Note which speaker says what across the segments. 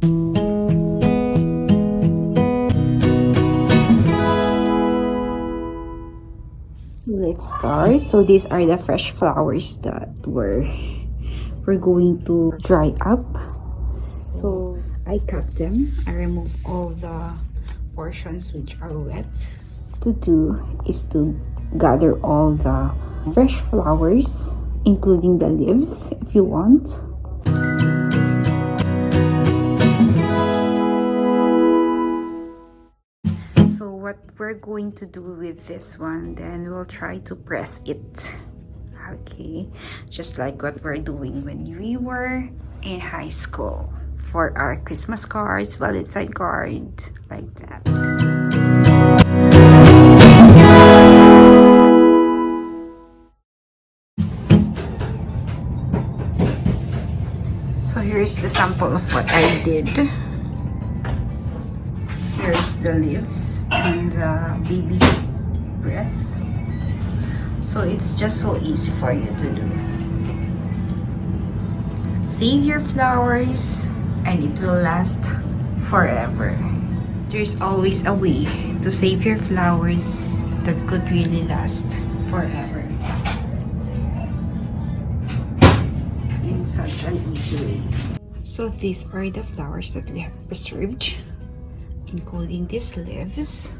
Speaker 1: So let's start. So these are the fresh flowers that we're going to dry up. So I cut them. I remove all the portions which are wet. To do is to gather all the fresh flowers, including the leaves if you want. So what we're going to do with this one, then we'll try to press it. Okay, just like what we're doing when we were in high school for our Christmas cards, Valentine card, like that. So here's the sample of what I did. Here's the leaves and the baby's breath. So it's just so easy for you to do. Save your flowers and it will last forever. There's always a way to save your flowers that could really last forever. In such an easy way. So these are the flowers that we have preserved, including these leaves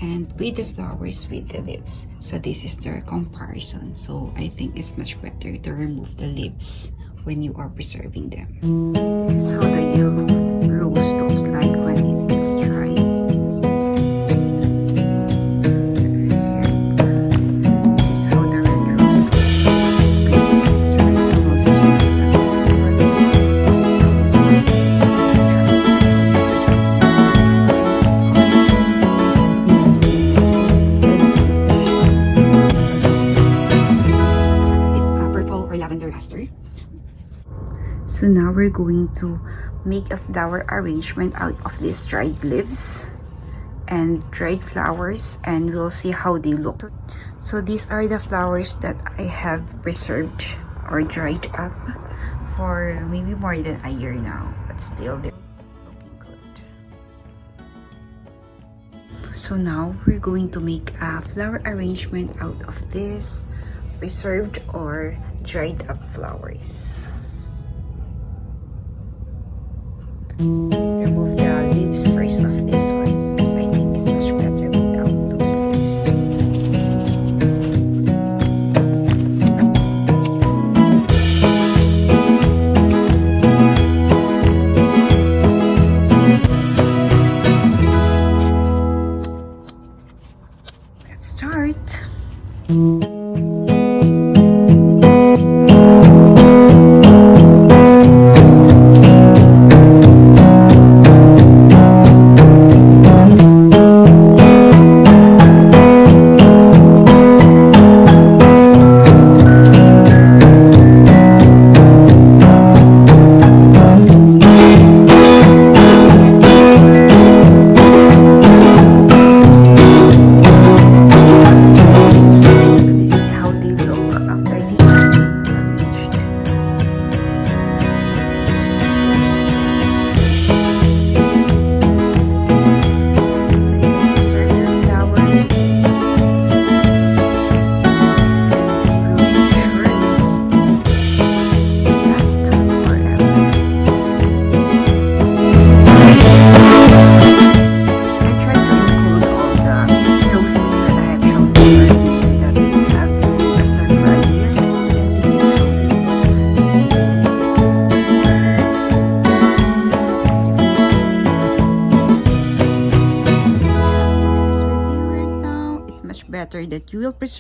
Speaker 1: and with the flowers with the leaves. So this is their comparison. So I think it's much better to remove the leaves when you are preserving them. This is how the yellow rose looks like when it gets dry. So here, this is how the red rose looks like when it gets dry. So we'll just remove the leaves for the roses. This is how they look dry. So now we're going to make a flower arrangement out of these dried leaves and dried flowers, and we'll see how they look. So these are the flowers that I have preserved or dried up for maybe more than a year now, but still they're looking good. So now we're going to make a flower arrangement out of this preserved or dried up flowers. Remove the leaves first of this one because I think it's much better without those leaves. Let's start. Better that you will preserve